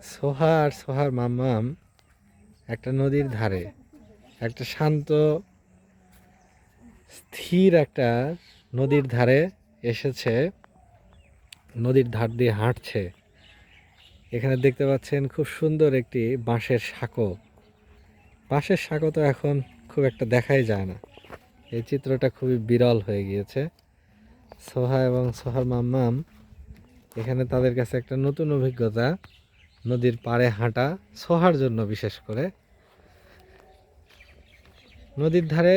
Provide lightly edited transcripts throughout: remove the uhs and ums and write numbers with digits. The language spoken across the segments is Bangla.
সোহা আর সোহার মাম্মাম একটা নদীর ধারে, একটা শান্ত স্থির একটা নদীর ধারে এসেছে, নদীর ধার দিয়ে হাঁটছে। এখানে দেখতে পাচ্ছেন খুব সুন্দর একটি বাঁশের সাঁকো। বাঁশের সাঁকো তো এখন খুব একটা দেখাই যায় না, এই চিত্রটা খুবই বিরল হয়ে গিয়েছে। সোহা এবং সোহার মাম্মাম এখানে তাদের কাছে একটা নতুন অভিজ্ঞতা, নদীর পাড়ে হাঁটা, সোহার জন্য বিশেষ করে। নদীর ধারে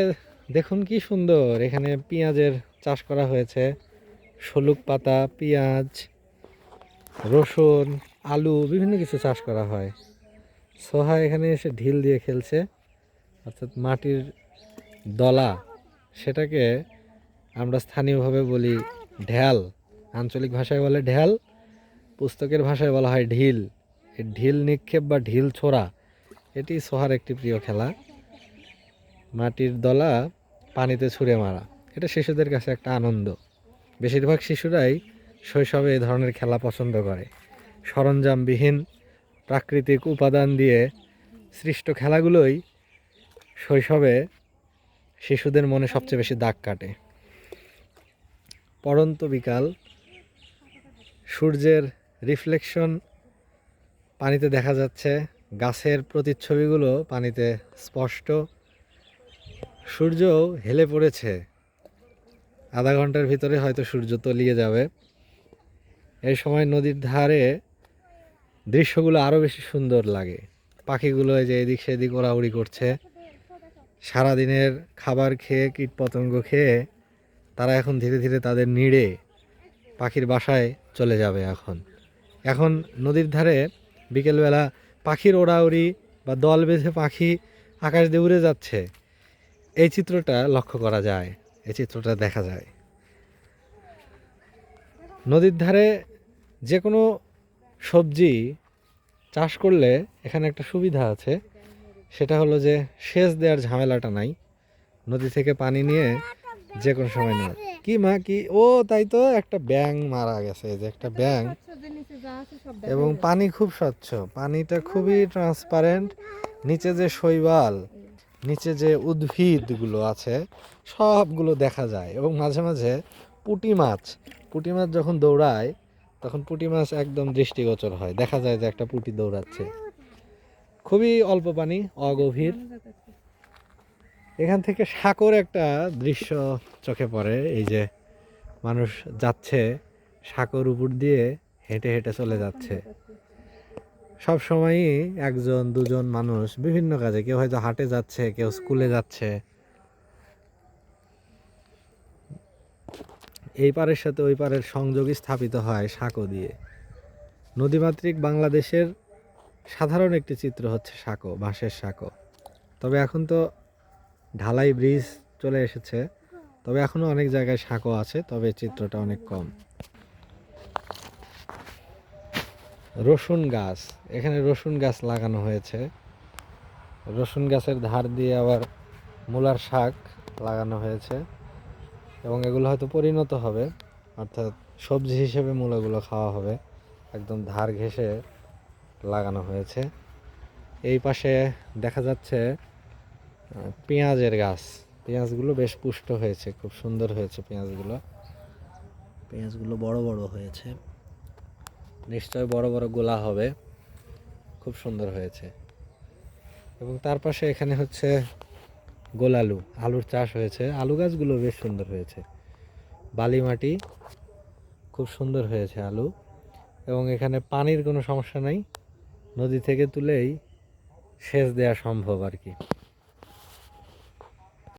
দেখুন কি সুন্দর, এখানে পেঁয়াজের চাষ করা হয়েছে, শলুক পাতা, পেঁয়াজ, রসুন, আলু, বিভিন্ন কিছু চাষ করা হয়। সোহা এখানে এসে ঢিল দিয়ে খেলছে, অর্থাৎ মাটির দলা, সেটাকে আমরা স্থানীয়ভাবে বলি ঢ্যাল, আঞ্চলিক ভাষায় বলে ঢ্যাল, পুস্তকের ভাষায় বলা হয় ঢিল। এই ঢিল নিক্ষেপ বা ঢিল ছোড়া, এটি সোহার একটি প্রিয় খেলা। মাটির দলা পানিতে ছুঁড়ে মারা, এটা শিশুদের কাছে একটা আনন্দ। বেশিরভাগ শিশুরাই শৈশবে এই ধরনের খেলা পছন্দ করে। সরঞ্জামবিহীন প্রাকৃতিক উপাদান দিয়ে সৃষ্ট খেলাগুলোই শৈশবে শিশুদের মনে সবচেয়ে বেশি দাগ কাটে। পড়ন্ত বিকাল, সূর্যের রিফ্লেকশন পানিতে দেখা যাচ্ছে, গাছের প্রতিচ্ছবিগুলো পানিতে স্পষ্ট। সূর্য হেলে পড়েছে, আধা ঘন্টার ভিতরে হয়তো সূর্য তলিয়ে যাবে। এই সময় নদীর ধারে দৃশ্যগুলো আরও বেশি সুন্দর লাগে। পাখিগুলো এই যে এদিক সেদিক ওড়াউড়ি করছে, সারাদিনের খাবার খেয়ে, কীটপতঙ্গ খেয়ে তারা এখন ধীরে ধীরে তাদের নিড়ে পাখির বাসায় চলে যাবে। এখন নদীর ধারে বিকেলবেলা পাখির ওড়াউড়ি বা দল বেঁধে পাখি আকাশ দিয়ে উড়ে যাচ্ছে, এই চিত্রটা লক্ষ্য করা যায়, এই চিত্রটা দেখা যায়। নদীর ধারে যে কোনো সবজি চাষ করলে এখানে একটা সুবিধা আছে, সেটা হলো যে সেচ দেওয়ার ঝামেলাটা নাই। নদী থেকে পানি নিয়ে যে কোনো সময় নেওয়া। কি মা কি, ও তাই তো, একটা ব্যাঙ মারা গেছে, এই যে একটা ব্যাঙ। এবং পানি খুব স্বচ্ছ, পানিটা খুবই ট্রান্সপারেন্ট। নিচে যে শৈবাল, নিচে যে উদ্ভিদগুলো আছে সবগুলো দেখা যায়। এবং মাঝে মাঝে পুঁটি মাছ যখন দৌড়ায় তখন পুঁটি মাছ একদম দৃষ্টিগোচর হয়, দেখা যায় যে একটা পুঁটি দৌড়াচ্ছে। খুবই অল্প পানি, অগভীর। এখান থেকে সাঁকোর একটা দৃশ্য চোখে পড়ে, এই যে মানুষ যাচ্ছে সাঁকোর উপর দিয়ে, হেঁটে হেঁটে চলে যাচ্ছে। সব সময়ই একজন দুজন মানুষ বিভিন্ন কাজে, কেউ হয়তো হাটে যাচ্ছে, কেউ স্কুলে যাচ্ছে। এই পারের সাথে ওই পারের সংযোগই স্থাপিত হয় সাঁকো দিয়ে। নদীমাতৃক বাংলাদেশের সাধারণ একটি চিত্র হচ্ছে সাঁকো, বাঁশের সাঁকো। তবে এখন তো ঢালাই ব্রিজ চলে এসেছে, তবে এখনও অনেক জায়গায় সাঁকো আছে, তবে চিত্রটা অনেক কম। রসুন গাছ, এখানে রসুন গাছ লাগানো হয়েছে। রসুন গাছের ধার দিয়ে আবার মূলার শাক লাগানো হয়েছে, এবং এগুলো হয়তো পরিণত হবে, অর্থাৎ সবজি হিসেবে মূলাগুলো খাওয়া হবে। একদম ধার ঘেঁষে লাগানো হয়েছে। এই পাশে দেখা যাচ্ছে পেঁয়াজের গাছ, পেঁয়াজগুলো বেশ পুষ্ট হয়েছে, খুব সুন্দর হয়েছে পেঁয়াজগুলো বড় বড় হয়েছে, নিশ্চয় বড় বড় গোলা হবে, খুব সুন্দর হয়েছে। এবং তার পাশে এখানে হচ্ছে গোলালু, আলুর চাষ হয়েছে, আলু গাছগুলো বেশ সুন্দর হয়েছে, বালি মাটি, খুব সুন্দর হয়েছে আলু। এবং এখানে পানির কোনো সমস্যা নাই, নদী থেকে তুলেই সেচ দেওয়া সম্ভব আর কি।